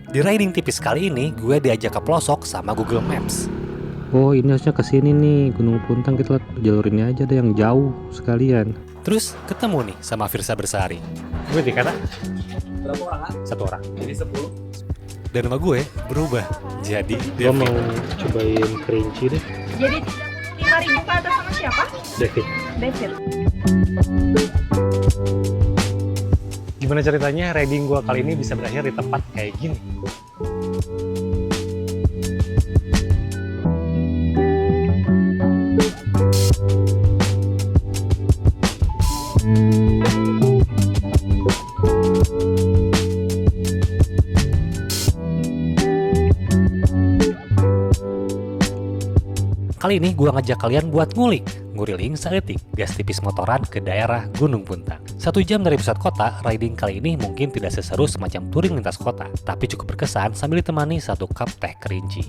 Di riding tipis kali ini, gue diajak ke pelosok sama Google Maps. Oh, ini harusnya ke sini nih, Gunung Puntang. Kita jalur ini aja deh yang jauh sekalian. Terus ketemu nih sama Firsa Bersari. Gue dikata Berapa orang? satu orang. Jadi 10. Dan nama gue berubah jadi Gue mau David. cobain kerinci deh. Jadi 5.000 ke atas sama siapa? David. David. Gimana ceritanya riding gue kali ini bisa berakhir di tempat kayak gini? Kali ini gue ngajak kalian buat nguriling seetik gas tipis motoran ke daerah Gunung Puntang. 1 jam dari pusat kota, riding kali ini mungkin tidak seseru semacam touring lintas kota, tapi cukup berkesan sambil ditemani 1 cup teh kerinci.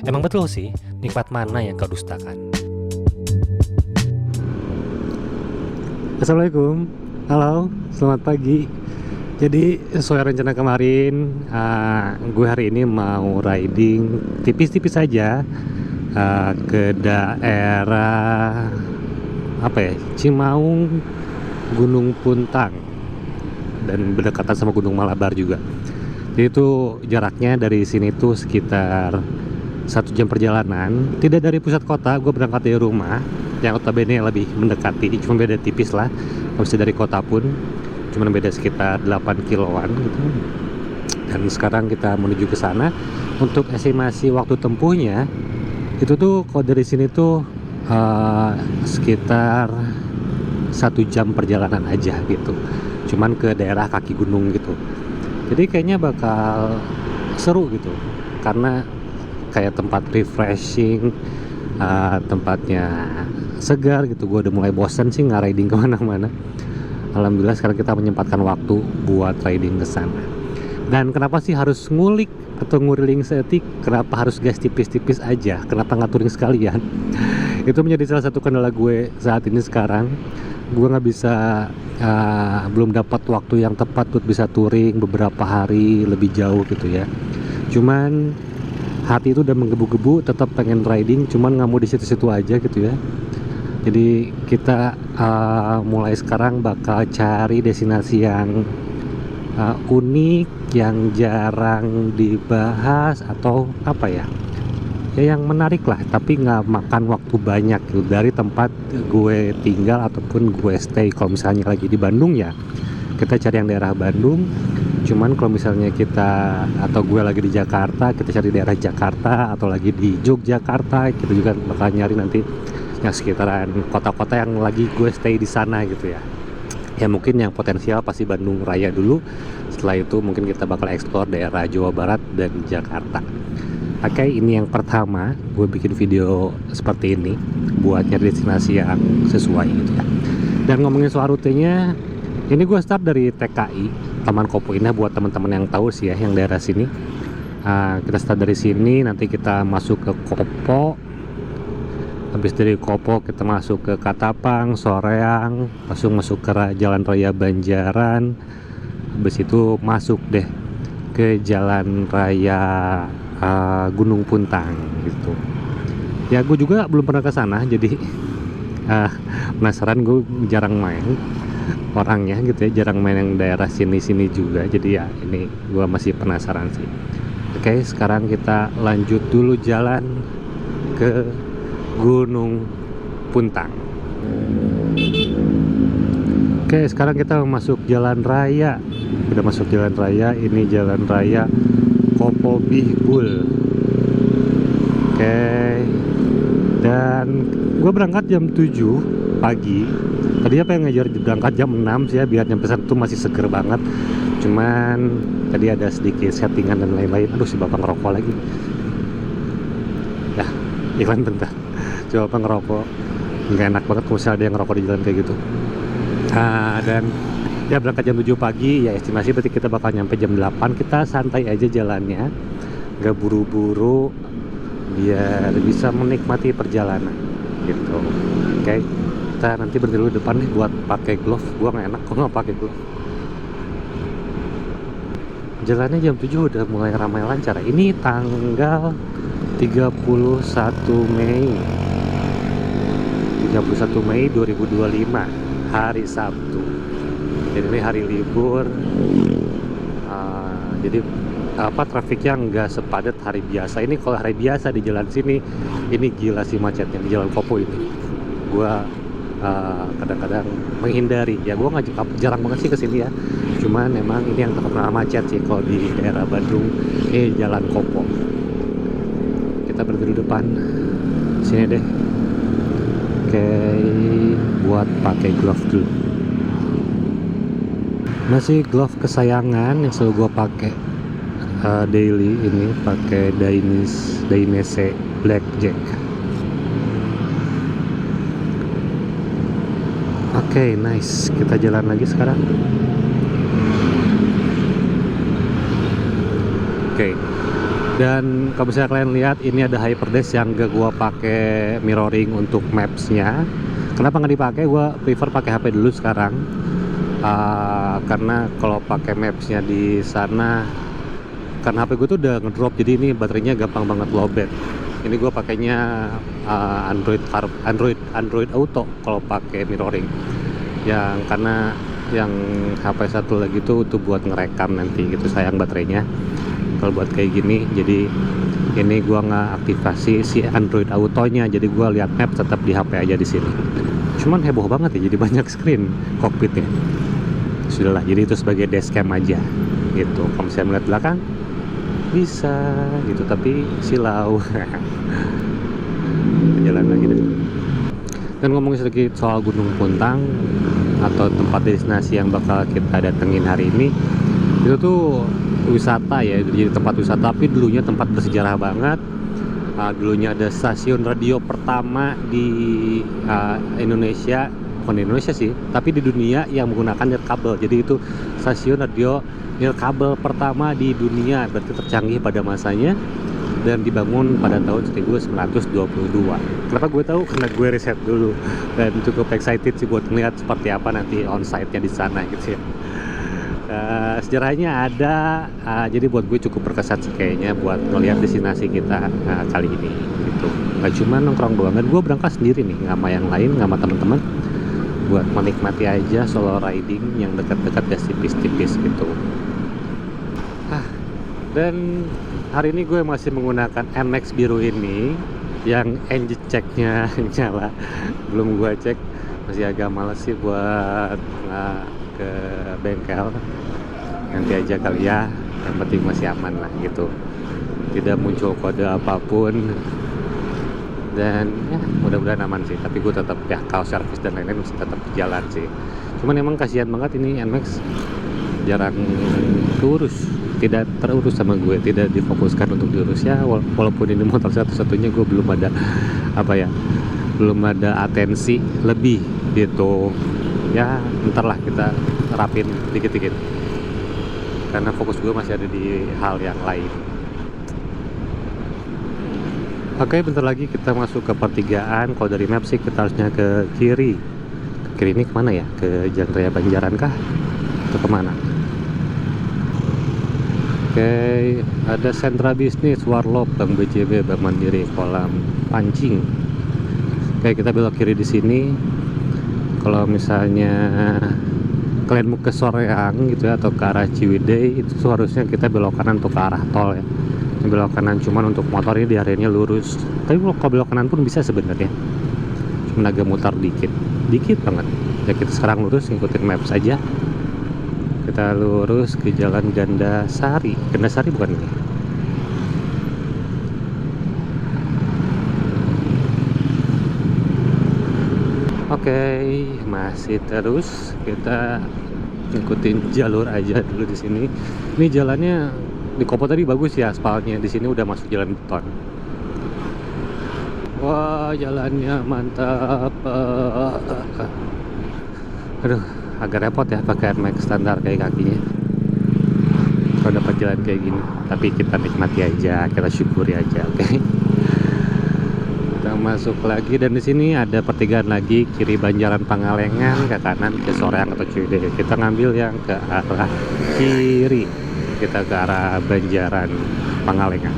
Emang betul sih, nikmat mana yang kau dustakan? Assalamualaikum. Halo, selamat pagi. Jadi sesuai rencana kemarin, gue hari ini mau riding tipis-tipis saja ke daerah Cimaung, Gunung Puntang, dan berdekatan sama Gunung Malabar juga. Jadi itu jaraknya dari sini tuh sekitar 1 jam perjalanan. Tidak dari pusat kota, gue berangkat dari rumah yang notabene lebih mendekati, cuma beda tipis lah. Nggak bisa dari kota pun, cuma beda sekitar 8 kiloan gitu. Dan sekarang kita menuju ke sana. Untuk estimasi waktu tempuhnya itu tuh kalau dari sini tuh sekitar 1 jam perjalanan aja gitu, cuman ke daerah kaki gunung gitu. Jadi kayaknya bakal seru gitu, karena kayak tempat refreshing, tempatnya segar gitu. Gue udah mulai bosan sih nge-riding kemana-mana. Alhamdulillah sekarang kita menyempatkan waktu buat riding ke sana. Dan kenapa sih harus ngulik atau nguriling seetik? Kenapa harus gas tipis-tipis aja? Kenapa nggak touring sekalian? Itu menjadi salah satu kendala gue saat ini sekarang. Gue nggak bisa, belum dapat waktu yang tepat buat bisa touring beberapa hari lebih jauh gitu ya. Cuman hati itu udah menggebu-gebu, tetap pengen riding, cuman nggak mau di situ-situ aja gitu ya. Jadi kita mulai sekarang bakal cari destinasi yang unik, yang jarang dibahas, atau apa ya yang menarik lah, tapi nggak makan waktu banyak gitu dari tempat gue tinggal ataupun gue stay. Kalau misalnya lagi di Bandung ya kita cari yang daerah Bandung, cuman kalau misalnya kita atau gue lagi di Jakarta, kita cari daerah Jakarta, atau lagi di Yogyakarta, kita juga bakal nyari nanti yang sekitaran kota-kota yang lagi gue stay di sana gitu ya. Ya mungkin yang potensial pasti Bandung Raya dulu. Setelah itu mungkin kita bakal eksplor daerah Jawa Barat dan Jakarta. Oke, ini yang pertama gue bikin video seperti ini buat nyari destinasi yang sesuai gitu ya. Dan ngomongin soal rutenya, ini gue start dari TKI Taman Kopo Indah. Buat teman-teman yang tahu sih ya, yang daerah sini, kita start dari sini, nanti kita masuk ke Kopo. Habis dari Kopo kita masuk ke Katapang, Soreang, masuk ke Jalan Raya Banjaran. Habis itu masuk deh ke Jalan Raya Gunung Puntang gitu. Ya gue juga belum pernah ke sana, jadi penasaran. Gue jarang main orangnya gitu ya, jarang main yang daerah sini-sini juga. Jadi ya ini gue masih penasaran sih. Oke, sekarang kita lanjut dulu jalan ke Gunung Puntang. Oke, sekarang kita masuk jalan raya. Udah masuk jalan raya. Ini jalan raya Kopo Bihbul. Oke. Dan gue berangkat jam 7 pagi. Tadinya pengen ngejar berangkat jam 6 sih ya, biar nyampe sana tuh masih seger banget. Cuman tadi ada sedikit settingan dan lain-lain. Aduh, si bapak ngerokok lagi. Ya, iklan bentar. Coba ngerokok, nggak enak banget kalau misalnya ada yang ngerokok di jalan kayak gitu. Dan ya berangkat jam 7 pagi, ya estimasi berarti kita bakal nyampe jam 8. Kita santai aja jalannya, nggak buru-buru, biar bisa menikmati perjalanan gitu. Oke, kita nanti berhenti dulu depan nih buat pakai glove. Gua nggak enak kalau nggak pakai glove. Jalannya jam 7 udah mulai ramai lancar. Ini tanggal 31 Mei 2025, hari Sabtu. Jadi ini hari libur. Jadi trafiknya nggak sepadat hari biasa. Ini kalau hari biasa di jalan sini, ini gila sih macetnya di Jalan Kopo ini. Gua kadang-kadang menghindari. Ya gua nggak jarang banget sih kesini ya. Cuman memang ini yang terkenal macet sih kalau di daerah Bandung. Jalan Kopo. Kita berdiri depan sini deh. Oke, buat pakai glove dulu. Masih glove kesayangan yang selalu gue pakai daily ini, pakai Dainese Blackjack. Oke, nice. Kita jalan lagi sekarang. Oke. Dan kalau misalnya kalian lihat, ini ada HyperDash yang gak gua pakai mirroring untuk maps-nya. Kenapa nggak dipakai? Gua prefer pakai HP dulu sekarang. Karena kalau pakai maps-nya di sana, karena HP gue tuh udah ngedrop, jadi ini baterainya gampang banget lowbat. Ini gue pakainya Android Auto kalau pakai mirroring. Karena yang HP satu lagi tuh buat ngerekam nanti gitu, sayang baterainya. Kalau buat kayak gini, jadi ini gua nggak aktifasi si Android Autonya, jadi gua lihat map tetap di HP aja di sini. Cuman heboh banget ya, jadi banyak screen kokpitnya. Sudahlah, jadi itu sebagai dashcam aja gitu. Kalau misalnya melihat belakang bisa gitu, tapi silau. Jalan lagi deh. Dan ngomongin sedikit soal Gunung Puntang atau tempat destinasi yang bakal kita datengin hari ini, itu tuh wisata ya, jadi tempat wisata, tapi dulunya tempat bersejarah banget. Dulunya ada stasiun radio pertama di Indonesia, bukan di Indonesia sih, tapi di dunia yang menggunakan nirkabel. Jadi itu stasiun radio nirkabel pertama di dunia, berarti tercanggih pada masanya, dan dibangun pada tahun 1922. Kenapa gue tahu? Karena gue riset dulu dan cukup excited sih buat ngeliat seperti apa nanti onsite-nya di sana gitu ya. Sejarahnya ada, jadi buat gue cukup berkesan sih kayaknya buat ngeliat destinasi kita kali ini gitu. Gak cuma nongkrong doang, dan gue berangkat sendiri nih, nggak sama yang lain, nggak sama teman-teman, buat menikmati aja solo riding yang dekat-dekat gas tipis-tipis gitu. Dan hari ini gue masih menggunakan NMAX biru ini yang engine checknya nyala. Belum gue cek, masih agak males sih buat ke bengkel. Nanti aja kali ya, yang penting masih aman lah gitu, tidak muncul kode apapun, dan ya mudah-mudahan aman sih. Tapi gue tetap ya, kalau servis dan lain-lain masih tetap berjalan sih. Cuman emang kasihan banget ini NMAX jarang diurus, tidak terurus sama gue, tidak difokuskan untuk diurus ya. Walaupun ini motor satu-satunya, gue belum ada belum ada atensi lebih gitu ya. Ntar lah kita rapin dikit-dikit, karena fokus gue masih ada di hal yang lain. Oke, bentar lagi kita masuk ke pertigaan. Kalau dari map sih kita harusnya ke kiri. Ke kiri ini kemana ya? Ke Jalan Raya Banjaran kah? Atau kemana? Oke, ada sentra bisnis, warlock, Bank BJB, Bank Mandiri, kolam pancing. Oke, kita belok kiri di sini. Kalau misalnya kalian mau ke Soreang gitu ya, atau ke arah Ciwidey, itu harusnya kita belok kanan untuk ke arah tol ya. Ini belok kanan, cuman untuk motor ini diarahinnya lurus. Tapi kalau belok kanan pun bisa sebenarnya, cuma agak mutar dikit banget. Ya kita sekarang lurus, ngikutin maps aja. Kita lurus ke Jalan Gandasari bukan ini. Oke, masih terus kita ngikutin jalur aja dulu di sini. Ini jalannya di Kopo tadi bagus ya aspalnya, di sini udah masuk jalan beton. Wah, jalannya mantap. Aduh, agak repot ya pakai NMAX standar kayak kakinya kalau dapat jalan kayak gini. Tapi kita nikmati aja, kita syukuri aja, oke? Kita masuk lagi, dan di sini ada pertigaan lagi, kiri Banjaran Pangalengan, ke kanan ke Soreang atau Ciwidey. Kita ngambil yang ke arah kiri. kita ke arah Banjaran Pangalengan.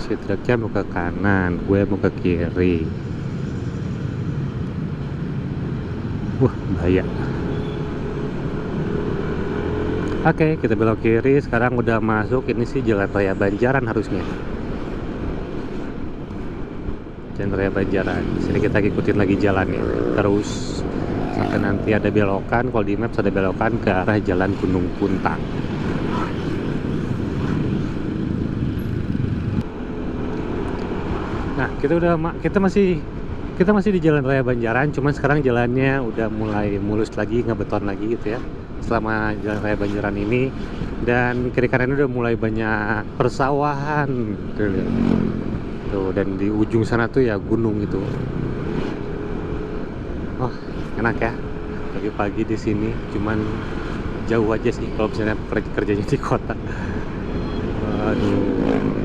Si truknya mau ke kanan, gue mau ke kiri. Wah, bahaya. Oke, kita belok kiri. Sekarang udah masuk. Ini sih Jalan Raya Banjaran harusnya. Jalan Raya Banjaran. Sini kita ikutin lagi jalannya. Terus sampai nanti ada belokan. Kalau di Maps ada belokan ke arah Jalan Gunung Puntang. Nah, kita masih di Jalan Raya Banjaran, cuman sekarang jalannya udah mulai mulus lagi, ngebeton lagi gitu ya. Selama Jalan Raya Banjaran ini, dan kiri kanannya udah mulai banyak persawahan tuh, dan di ujung sana tuh ya gunung itu. Oh, enak ya pagi-pagi di sini, cuman jauh aja sih kalau misalnya kerjanya di kota. Waduh,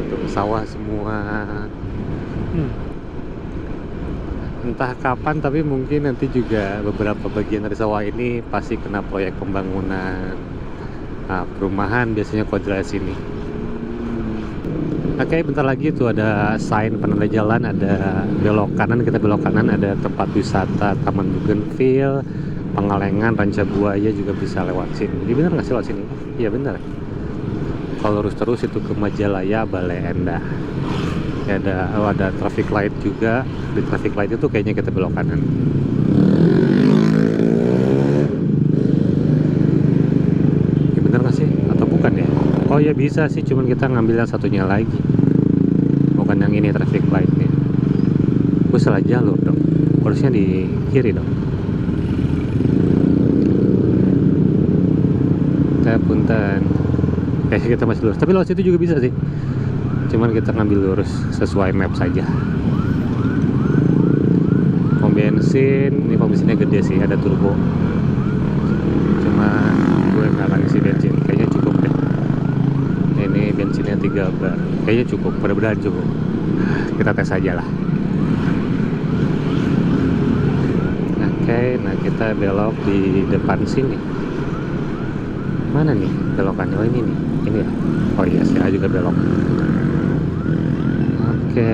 tuh sawah semua. Entah kapan, tapi mungkin nanti juga beberapa bagian dari sawah ini pasti kena proyek pembangunan perumahan biasanya kalau daerah sini. Oke, bentar lagi tuh ada sign penanda jalan, ada belok kanan, kita belok kanan, ada tempat wisata Taman Bougainville, Pangalengan, Ranca Buaya juga bisa lewat sini. Jadi bener nggak sih lewat sini? Iya bener. Kalau lurus terus itu ke Majalaya, Bale Endah. Ya ada traffic light juga. Di traffic light itu kayaknya kita belok kanan. Ya bener nggak sih? Atau bukan ya? Oh ya bisa sih, cuman kita ngambil yang satunya lagi, bukan yang ini traffic lightnya. Gue salah jalur dong, harusnya di kiri dong. Punten. Kayaknya kita masih lurus, tapi lewat situ juga bisa sih, cuman kita ngambil lurus sesuai map saja. Pom bensin, ini pom bensinnya gede sih, ada turbo. Cuma gue nggak akan isi bensin, kayaknya cukup deh. Ini bensinnya 3 bar, kayaknya cukup, mudah-mudahan cukup. Kita tes aja lah. Oke, nah kita belok di depan sini. Mana nih belokannya? Oh ini nih, ini ya. Oh iya, saya juga belok. Oke,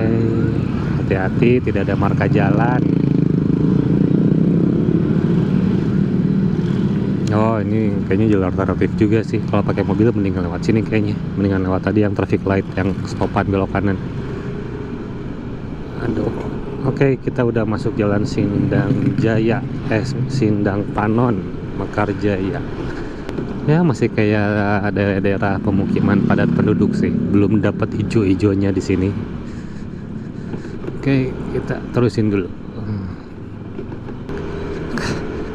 hati-hati, tidak ada marka jalan. Oh ini kayaknya jalur alternatif juga sih. Kalau pakai mobil mendingan lewat sini kayaknya, mendingan lewat tadi yang traffic light yang stopan belok kanan. Aduh. Oke, kita udah masuk Jalan Sindang Jaya, Sindang Panon, Mekarjaya. Ya masih kayak ada daerah pemukiman padat penduduk sih, belum dapat hijau-hijaunya di sini. Oke, kita terusin dulu.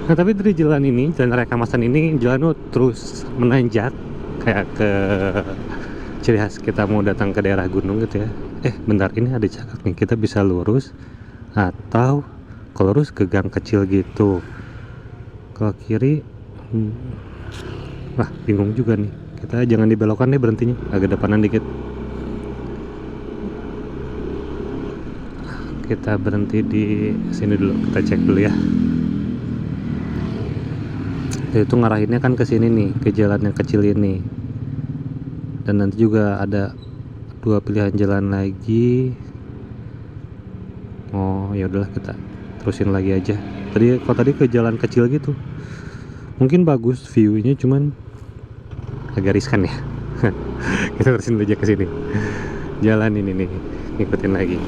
Nah tapi dari jalan ini, jalan raya Kamasan ini, jalan terus menanjak kayak ke ciri khas kita mau datang ke daerah gunung gitu ya. Bentar, ini ada cakak nih, kita bisa lurus atau kalau lurus ke gang kecil gitu. Kalau kiri, wah bingung juga nih. Kita jangan dibelokkan deh, berhentinya agak depanan dikit. Kita berhenti di sini dulu, kita cek dulu ya. Itu ngarahinnya kan ke sini nih, ke jalan yang kecil ini. Dan nanti juga ada 2 pilihan jalan lagi. Oh ya udahlah, kita terusin lagi aja. Tadi ke jalan kecil gitu. Mungkin bagus view-nya, cuman agak riskan ya. Kita terusin aja ke sini. Jalan ini nih, ngikutin lagi.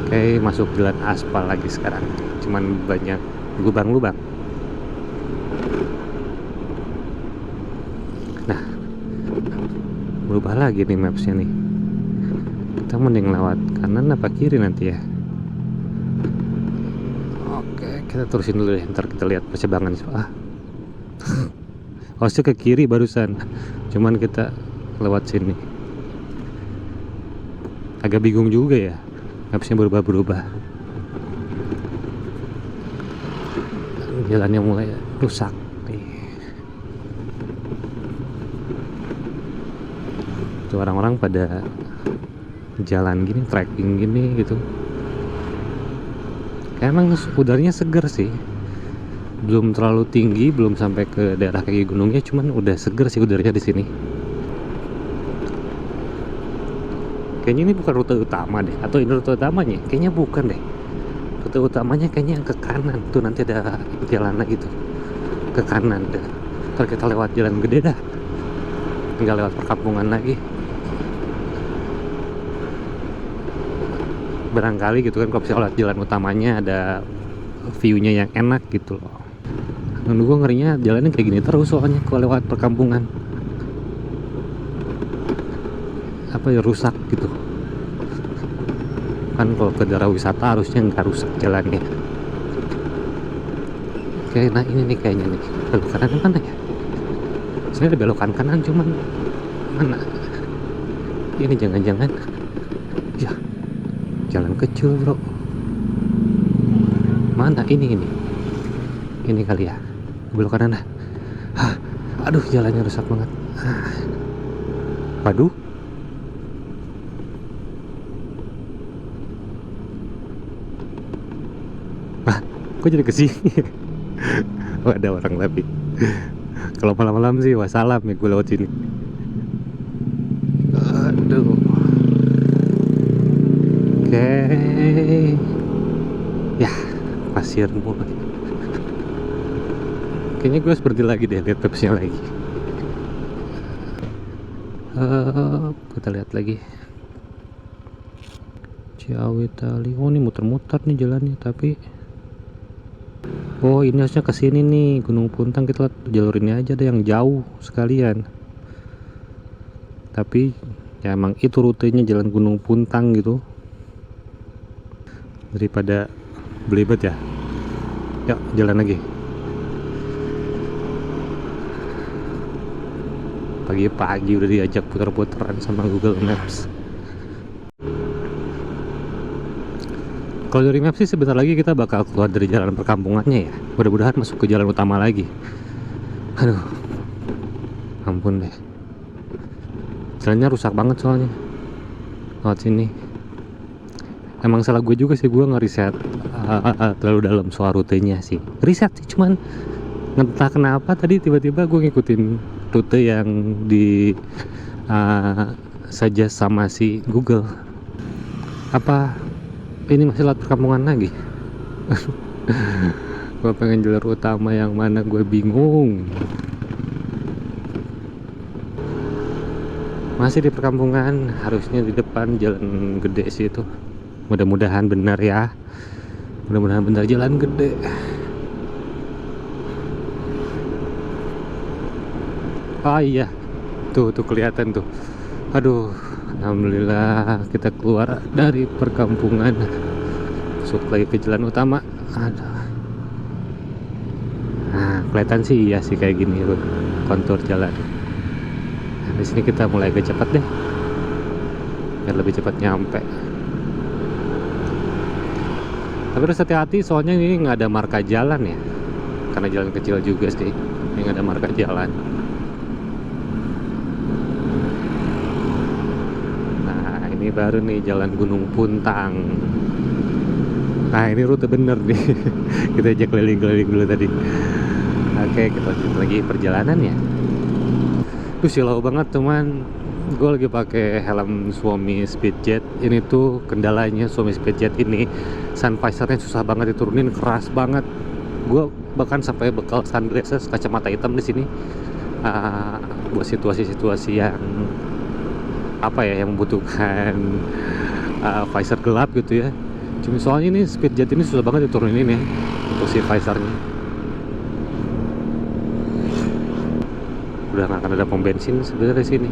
Oke, masuk jalan aspal lagi sekarang. Cuman banyak lubang-lubang. Nah, berubah lagi nih mapsnya nih. Kita mending lewat kanan apa kiri nanti ya? Oke, kita terusin dulu deh. Ntar kita lihat percabangan. Harusnya ke kiri barusan, cuman kita lewat sini. Agak bingung juga ya, mapsnya berubah-berubah. Jalannya mulai rusak nih. Tuh orang-orang pada jalan gini, trekking gini gitu. Kayak emang udaranya seger sih. belum terlalu tinggi, belum sampai ke daerah kaki gunungnya, cuman udah seger sih udaranya di sini. Kayaknya ini bukan rute utama deh, atau ini rute utamanya? Kayaknya bukan deh. Rute utamanya kayaknya yang ke kanan tuh, nanti ada jalan lagi tuh ke kanan deh. Ntar kita lewat jalan gede dah, tinggal lewat perkampungan lagi. Barangkali gitu kan, kalau bisa lewat jalan utamanya ada view-nya yang enak gitu loh. Dan gue ngerinya jalannya kayak gini terus soalnya kalau lewat perkampungan. Apa ya, rusak gitu kan. Kalau ke daerah wisata harusnya nggak rusak jalannya. Oke, nah ini nih kayaknya nih belok kanan mana ya? Saya ada belokan kanan, cuman mana ini? Jangan-jangan ya jalan kecil bro. Mana ini kali ya, belok kanan. Aduh, jalannya rusak banget. Waduh, kok jadi kesini? Oh, ada orang lebih. Kalau malam-malam sih wassalam ya gue lewat sini. Aduh. Oke. Ya, pasir mulu. Kayaknya gue seperti lagi deh, lihat mapsnya lagi. Kita lihat lagi. Ciawi Tali. Oh, ini muter-muter nih jalannya, tapi oh ini harusnya ke sini nih, Gunung Puntang. Kita lihat jalur ini aja deh yang jauh sekalian. Tapi ya emang itu rutenya, jalan Gunung Puntang gitu. Daripada belibet ya. Yuk jalan lagi. Pagi-pagi udah diajak puter-puteran sama Google Maps. Kalau dari map sih sebentar lagi kita bakal keluar dari jalan perkampungannya ya. Mudah-mudahan masuk ke jalan utama lagi. Aduh, ampun deh. Jalannya rusak banget soalnya lewat sini. Emang salah gue juga sih, gue ngeriset terlalu dalam soal rutenya sih. Riset sih, cuman entah kenapa tadi tiba-tiba gue ngikutin rute yang di saja sama si Google. Apa ini masih lewat perkampungan lagi? Gue pengen jalur utama yang mana, gue bingung. Masih di perkampungan, harusnya di depan jalan gede sih itu. Mudah-mudahan benar ya. Mudah-mudahan benar jalan gede. Oh iya, tuh kelihatan tuh. Aduh, alhamdulillah kita keluar dari perkampungan, masuk lagi ke jalan utama. Aduh. Nah, kelihatan sih iya sih kayak gini loh kontur jalan. Nah, di sini kita mulai agak cepat deh, biar lebih cepat nyampe. Tapi harus hati-hati soalnya ini nggak ada marka jalan ya, karena jalan kecil juga sih, ini nggak ada marka jalan. Ini baru nih jalan Gunung Puntang. Nah ini rute bener nih. Kita ajak keliling-keliling dulu tadi. Oke, kita lanjut lagi perjalanan ya. Tuh silau banget teman. Gue lagi pakai helm Suomi Speedjet. Ini tuh kendalanya Suomi Speedjet ini, sun visornya susah banget diturunin, keras banget. Gue bahkan sampai bekal sunglasses, kacamata hitam di sini buat situasi-situasi yang apa ya, yang membutuhkan visor gelap gitu ya. Cuma soalnya ini Speedjet ini susah banget diturunin ya untuk si visornya. Udah nggak akan ada pom bensin sebenarnya sini.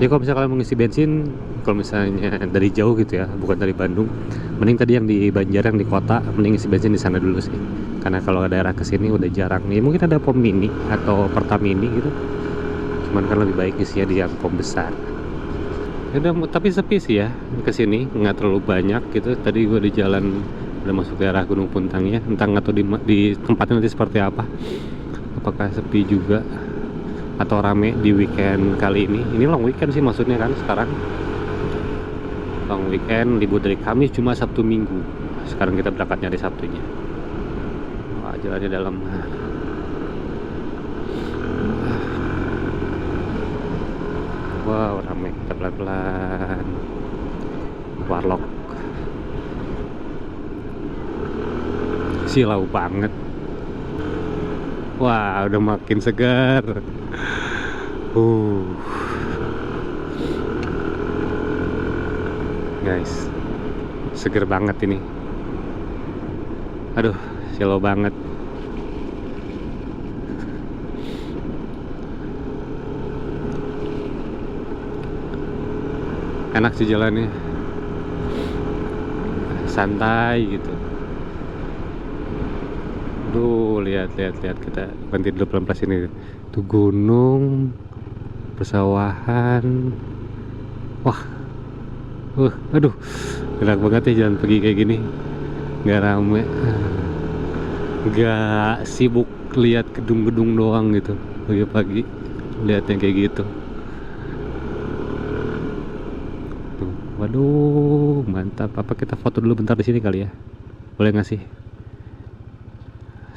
Ya kalau misalnya kalian mau ngisi bensin, kalau misalnya dari jauh gitu ya, bukan dari Bandung, mending tadi yang di Banjar, yang di kota, mending ngisi bensin di sana dulu sih. Karena kalau daerah kesini udah jarang nih. Mungkin ada pom mini atau Pertamini gitu. Cuman kan lebih baik ngisinya di yang pom besar. Udah, tapi sepi sih ya kesini, nggak terlalu banyak gitu. Tadi gue di jalan udah masuk ke arah Gunung Puntang ya, entah nggak tahu di tempatnya nanti seperti apa, apakah sepi juga atau rame di weekend kali ini. Ini long weekend sih maksudnya kan sekarang, long weekend, libur dari Kamis cuma Sabtu Minggu. Sekarang kita berangkatnya di Sabtunya. Wah, jalan di dalam. Wow, ramai. Kita pelan-pelan. Warlock. Silau banget. Wah, udah makin segar. Guys, seger banget ini. Aduh, silau banget. Enak sih jalannya, santai gitu. Duh, lihat kita berhenti dulu pelan-pelan sini. Tuh gunung, persawahan. Wah, aduh, enak banget ya jalan pagi kayak gini. Nggak rame, nggak sibuk lihat gedung-gedung doang gitu. Pagi-pagi lihat yang kayak gitu. Tuh, waduh, mantap. Apa kita foto dulu bentar di sini kali ya? Boleh nggak sih?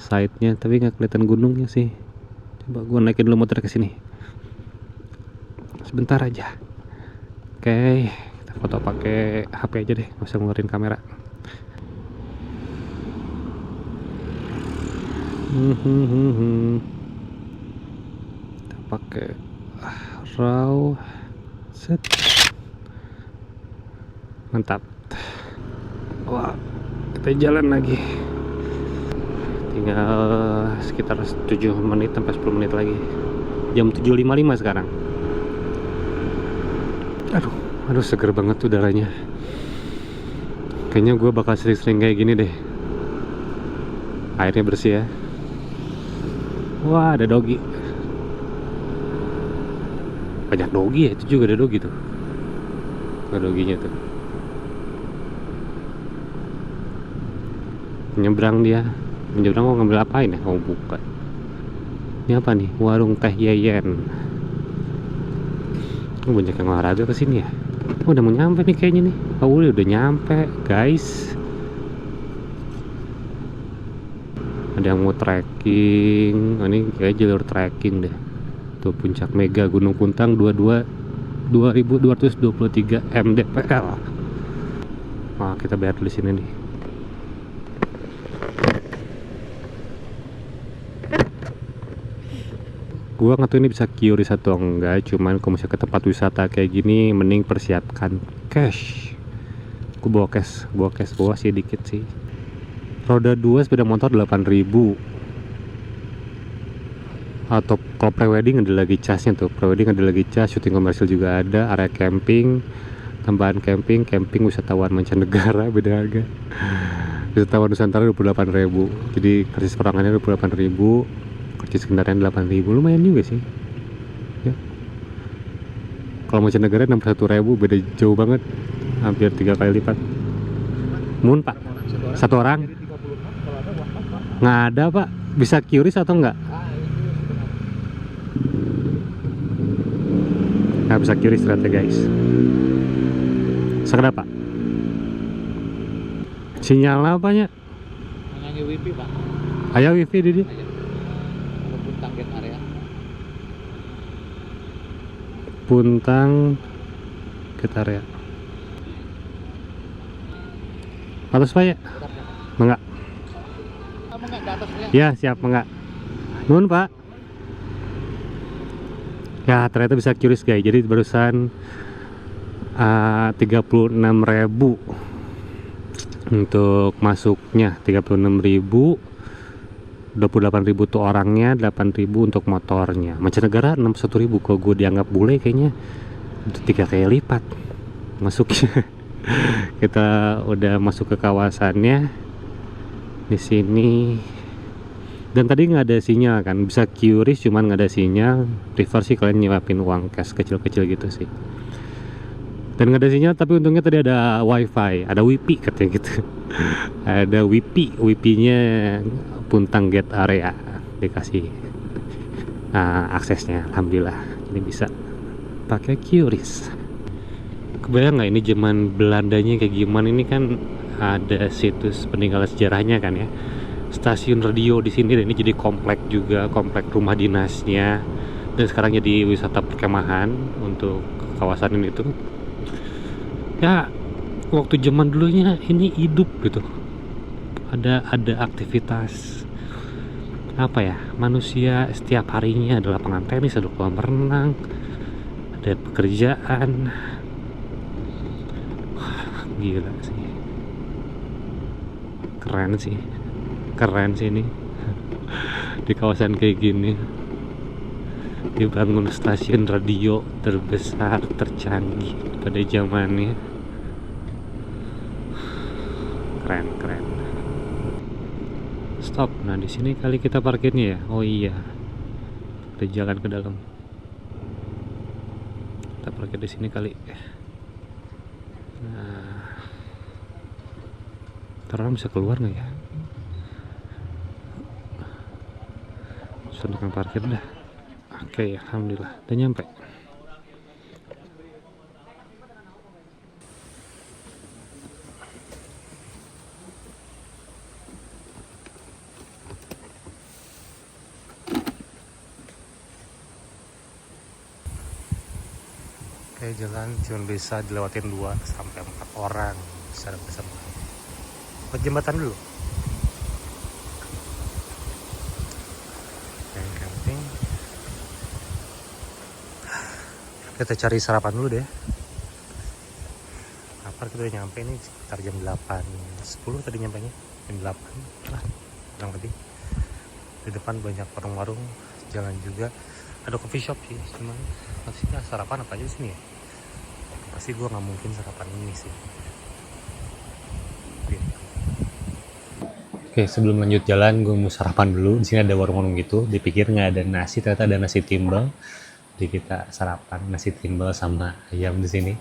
Side-nya, tapi nggak kelihatan gunungnya sih. Coba gue naikin dulu motor ke sini. Sebentar aja. Oke, kita foto pakai HP aja deh, nggak usah ngeluarin kamera. Kita pakai RAW. Set. Mantap. Wah, kita jalan lagi. Tinggal sekitar 7 menit sampai 10 menit lagi. Jam 7.55 sekarang. Aduh, seger banget tuh udaranya. Kayaknya gue bakal sering-sering kayak gini deh. Airnya bersih ya. Wah, ada dogi. Banyak dogi ya, itu juga ada dogi tuh. Ada doginya tuh. Nyebrang dia. Menyeberang mau ngambil apain ya? Oh, bukan. Ini apa nih? Warung Teh Yeyen. Oh, banyak yang olahraga kesini ya. Oh, udah mau nyampe nih kayaknya nih. Oh, udah nyampe, guys. Ada yang mau trekking. Oh, ini kayak jalur trekking deh. Tuh puncak Mega Gunung Puntang 2223 mdpl. Wah, kita bayar dulu sini nih. Gua nggak tahu ini bisa QRIS atau enggak, cuman kalau misalnya ke tempat wisata kayak gini mending persiapkan cash. Gua bawa cash sih dikit sih. Roda 2 sepeda motor 8.000. Atau kalau pre-wedding ada lagi casnya tuh. Pre-wedding ada lagi cas, syuting komersil juga ada, area camping, tambahan camping wisatawan mancanegara beda harga. Wisatawan Nusantara 28.000. Jadi karcis perangannya 28.000. Karcis kendaraan 8.000, lumayan juga sih ya. Kalau mancanegara 61.000, beda jauh banget, hampir 3 kali lipat. Mun pak, satu orang nggak ada pak, bisa QRIS atau enggak? Nggak bisa QRIS ternyata guys. Sekedar pak, sinyal apanya? Hanya wifi pak. Ayah wifi di dia. Target area Puntang Gate area. Halus pak ya? Enggak. Enggak ke atas ya? Ya siap enggak. Nun pak. Ya ternyata bisa QRIS guys. Jadi barusan 36.000 untuk masuknya, 36.000. 28.000 tuh orangnya, 8.000 untuk motornya. Mancanegara 61.000. Kalau gue dianggap bule kayaknya itu 3 kali lipat masuknya. Kita udah masuk ke kawasannya di sini. Dan tadi nggak ada sinyal kan, bisa QRIS cuman nggak ada sinyal. Prefer sih kalian nyiapin uang cash kecil-kecil gitu sih. Dan nggak ada sinyal, tapi untungnya tadi ada wifi, ada wifi katanya gitu. Ada wifi-nya Puntang Gate area dikasih aksesnya, alhamdulillah. Jadi bisa pakai QRIS. Kebayang nggak ini zaman Belandanya kayak gimana? Ini kan ada situs peninggalan sejarahnya kan ya. stasiun radio di sini. Dan ini jadi komplek juga, komplek rumah dinasnya. Dan sekarang jadi wisata perkemahan untuk kawasan ini tuh. Ya, waktu zaman dulunya ini hidup gitu. Ada aktivitas apa ya, manusia setiap harinya, ada lapangan tenis, ada kolam renang, ada pekerjaan. Wah, gila sih, keren sih ini. Di kawasan kayak gini dibangun stasiun radio terbesar, tercanggih pada zamannya. Keren. Stop. Nah, di sini kali kita parkirnya ya. Oh iya. Kita jalan ke dalam. Kita parkir di sini kali. Nah. Terus bisa keluar nggak ya? Sudah parkir dah. Oke, alhamdulillah. Udah nyampe. Oke, jalan cuma bisa dilewatin 2 sampai 4 orang secara bersama. Ke jembatan dulu. Camping. Kita cari sarapan dulu deh. Kapan kita udah nyampe nih? Sekitar jam 8.10 tadi nyampenya. Jam 8 lah, kurang lebih. Di depan banyak warung-warung, jalan juga. Ada coffee shop sih, cuman maksudnya sarapan apa aja di sini ya? Pasti gue nggak mungkin sarapan ini sih. Oke, sebelum lanjut jalan, gue mau sarapan dulu. Di sini ada warung-warung gitu. Dipikir nggak ada nasi, ternyata ada nasi timbel. Jadi kita sarapan nasi timbel sama ayam di sini.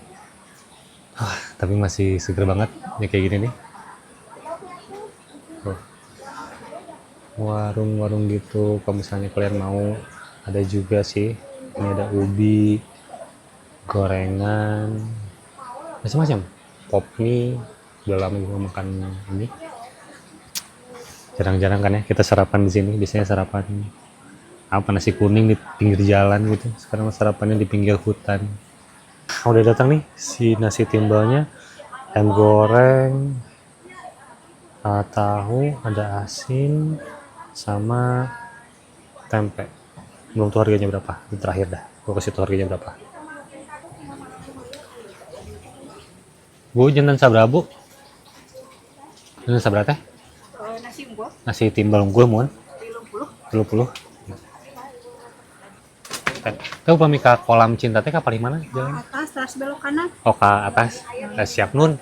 Tapi masih seger banget, ya kayak gini nih. Warung-warung gitu, kalau misalnya kalian mau. Ada juga sih, ini ada ubi, gorengan, macam-macam. Pop mie, udah lama gue makan ini. Jarang-jarang kan ya kita sarapan di sini. Biasanya sarapan apa, nasi kuning di pinggir jalan gitu. Sekarang sarapannya di pinggir hutan. Udah datang nih si nasi timbalnya, ayam goreng, tahu, ada asin, sama tempe. Belum tahu harganya berapa, itu terakhir dah. Gue kasih tahu harganya berapa. Bu, jantan sabra bu? Jantan sabra teh? Nasi unggul, Nasi timbal unggul mohon. 30. Tahu pamika kolam cinta teh kapal mana jalan? atas, terus belok kanan. Oh, ke atas. Siap nun.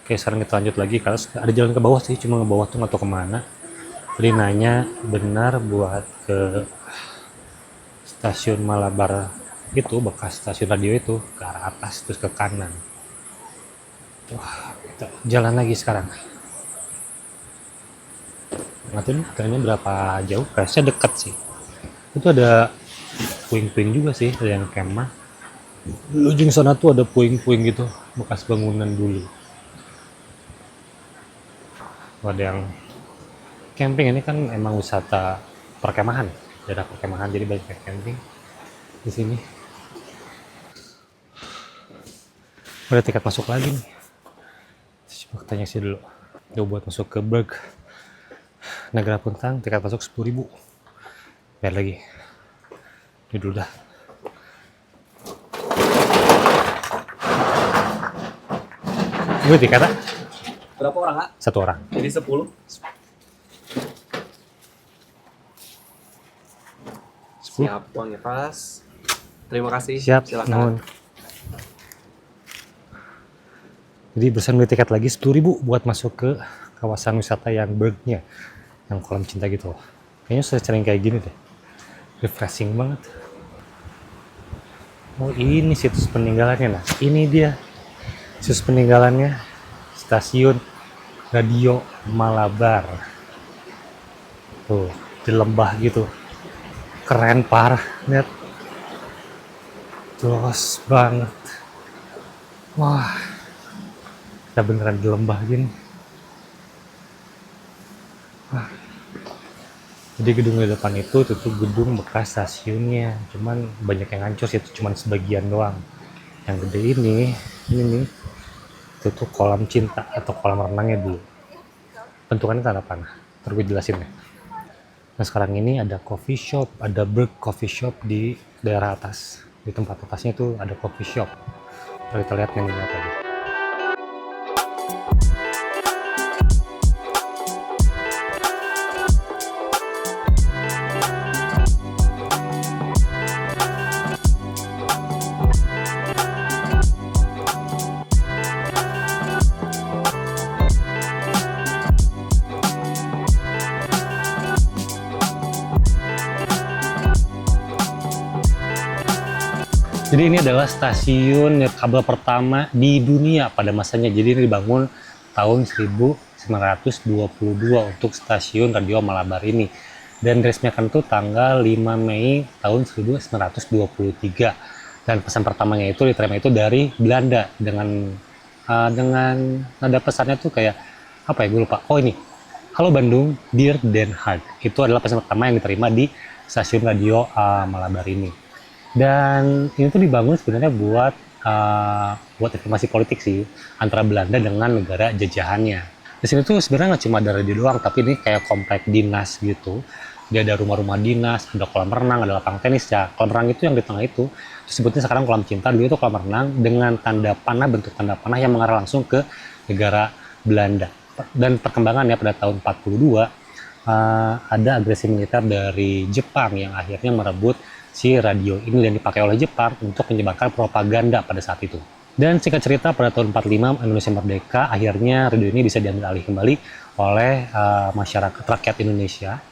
Oke, sekarang kita lanjut lagi. Kalau ada jalan ke bawah sih, cuma ke bawah tuh nggak tahu kemana. Jadi nanya benar buat ke stasiun Malabar itu, bekas stasiun radio itu, ke arah atas terus ke kanan. Wah, kita jalan lagi sekarang. Nggak tahu nih kayaknya berapa jauh, kayaknya deket sih. Itu ada puing-puing juga sih, ada yang kemah. Di ujung sana tuh ada puing-puing gitu, bekas bangunan dulu. Ada yang camping, ini kan emang wisata perkemahan, daerah perkemahan, jadi banyak camping di sini. Udah tiket masuk lagi nih. Coba tanya sih dulu. Udah buat masuk ke Berg Negara Puntang, tiket masuk 10.000. Bayar lagi. Ini dulu dah. Gue tiket ah? Berapa orang, Kak? 1 orang. Jadi 10. 10. Siap, uangnya pas. Terima kasih. Siap, Silakan. mohon. Jadi berusaha beli tiket lagi 10.000 buat masuk ke kawasan wisata yang Bergnya, yang kolam cinta gitu loh. Kayaknya sering kayak gini deh. Refreshing banget. Oh, ini situs peninggalannya. Nah, ini dia situs peninggalannya, stasiun radio Malabar. Tuh, di lembah gitu. Keren parah, lihat. Jos banget. Wah, kita beneran di lembah gini. Jadi gedung di depan itu gedung bekas stasiunnya, cuman banyak yang hancur sih, itu cuman sebagian doang. Yang gede ini nih, itu tuh kolam cinta atau kolam renangnya dulu. Bentukannya tanda panah, ntar gue jelasin ya. Nah sekarang ini ada coffee shop, ada Berg Coffee Shop di daerah atas. Di tempat atasnya tuh ada coffee shop. Kalau kita lihat menunya tadi. Jadi ini adalah stasiun kabel pertama di dunia pada masanya. Jadi ini dibangun tahun 1922 untuk stasiun radio Malabar ini. Dan diresmikan itu tanggal 5 Mei tahun 1923. Dan pesan pertamanya itu diterima itu dari Belanda dengan nada pesannya tuh kayak apa ya, gue lupa. Oh ini, halo Bandung, Dear Den Haag. Itu adalah pesan pertama yang diterima di stasiun radio Malabar ini. Dan ini tuh dibangun sebenarnya buat informasi politik sih antara Belanda dengan negara jajahannya. Di sini tuh sebenarnya nggak cuma ada radio doang, tapi ini kayak komplek dinas gitu. Dia ada rumah-rumah dinas, ada kolam renang, ada lapang tenis ya. Kolam renang itu yang di tengah itu disebutnya sekarang kolam cinta. Dulu itu kolam renang dengan tanda panah, bentuk tanda panah yang mengarah langsung ke negara Belanda. Dan perkembangannya pada tahun 42 ada agresi militer dari Jepang yang akhirnya merebut si radio ini dan dipakai oleh Jepang untuk menyebarkan propaganda pada saat itu. Dan singkat cerita pada tahun 45 Indonesia merdeka, akhirnya radio ini bisa diambil alih kembali oleh masyarakat rakyat Indonesia.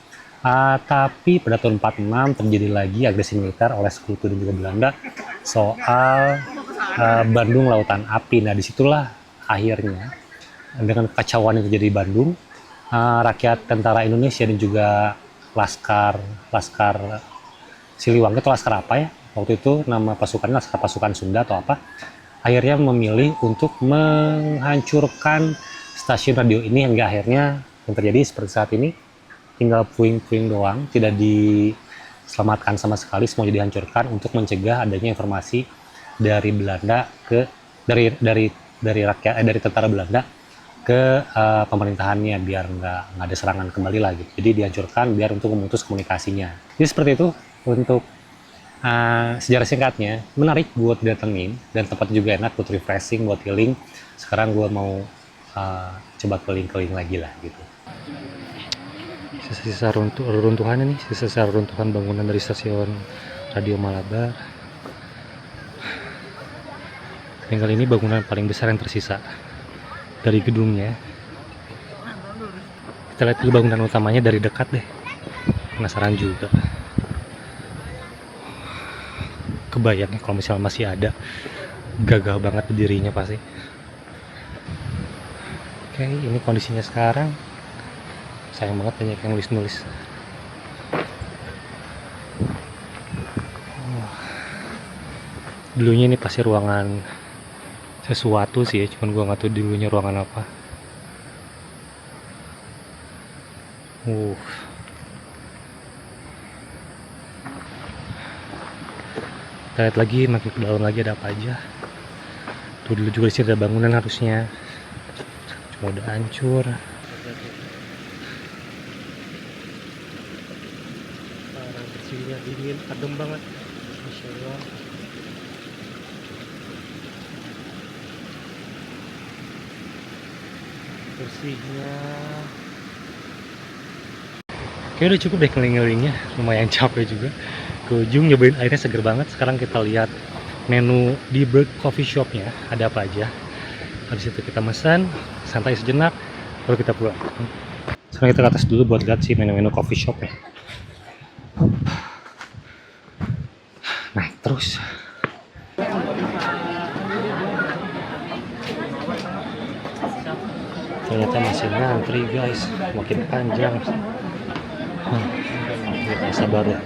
Tapi pada tahun 46 terjadi lagi agresi militer oleh Sekutu dan juga Belanda soal Bandung Lautan Api. Nah disitulah akhirnya dengan kekacauan yang terjadi di Bandung, rakyat tentara Indonesia dan juga Laskar Siliwangi atau Laskar apa ya, waktu itu nama pasukannya Laskar Pasukan Sunda atau apa, akhirnya memilih untuk menghancurkan stasiun radio ini hingga akhirnya yang terjadi seperti saat ini, tinggal puing-puing doang, tidak diselamatkan sama sekali, semua dihancurkan untuk mencegah adanya informasi dari Belanda dari tentara Belanda ke pemerintahannya biar nggak ada serangan kembali lagi. Jadi dihancurkan biar untuk memutus komunikasinya. Jadi seperti itu untuk sejarah singkatnya, menarik buat datengin dan tempatnya juga enak buat refreshing, buat healing. Sekarang gue mau coba keliling-keliling lagi lah gitu. Sisa-sisa runtuhannya nih, sisa-sisa runtuhan bangunan dari stasiun radio Malabar. Dan kali ini bangunan paling besar yang tersisa dari gedungnya. Kita lihat dulu bangunan utamanya dari dekat deh, penasaran juga. Kebayang ya kalau misalnya masih ada, gagah banget berdirinya pasti. Oke, ini kondisinya sekarang. Sayang banget banyak yang nulis-nulis. Dulunya ini pasti ruangan sesuatu sih ya, cuman gua nggak tahu dulunya ruangan apa. Kita lihat lagi, makin ke dalam lagi ada apa aja. Tuh dulu juga di sini ada bangunan harusnya, cuma udah hancur. Bersihnya dingin, adem banget. Masya Allah. Bersihnya. Kayaknya udah cukup deh keliling-kelilingnya, lumayan capek juga. Ke ujung nyobain airnya seger banget. Sekarang kita lihat menu di Berg Coffee Shop-nya ada apa aja. Habis itu kita pesan, santai sejenak, baru kita pulang. Sekarang kita ke atas dulu buat lihat sih menu-menu coffee shop ya. Naik terus. Ternyata masih ngantri guys, makin panjang. Kita sabar ya.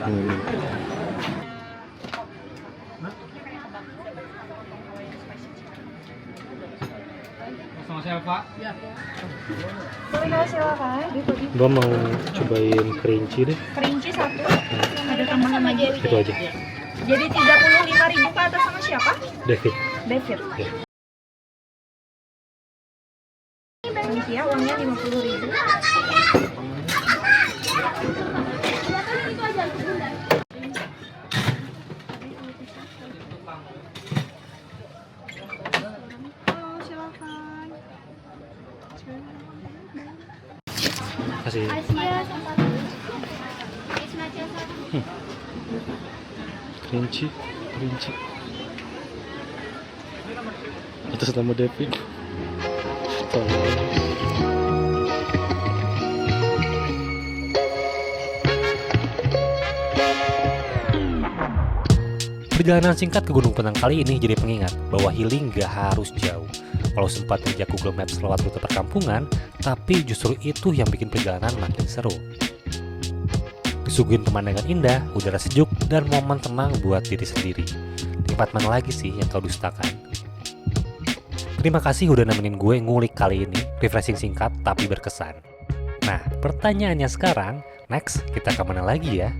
Sama siapa? Boleh silakan. Gua mau cobain kerinci deh. Kerinci satu. Ada tambahan aja. Itu aja. Jadi 35.000 ke atas sama siapa? David. Devir. Ya. Permisi ya, uangnya 50.000. Halo, silakan. Kasih. Kerinci. Atas nama David. Perjalanan singkat ke Gunung Puntang kali ini jadi pengingat bahwa healing gak harus jauh. Walau sempat injak Google Maps lewat rute perkampungan, tapi justru itu yang bikin perjalanan makin seru. Disuguhin pemandangan indah, udara sejuk, dan momen tenang buat diri sendiri. Nikmat mana lagi sih yang kau dustakan? Terima kasih udah nemenin gue ngulik kali ini, refreshing singkat tapi berkesan. Nah, pertanyaannya sekarang, next kita kemana lagi ya?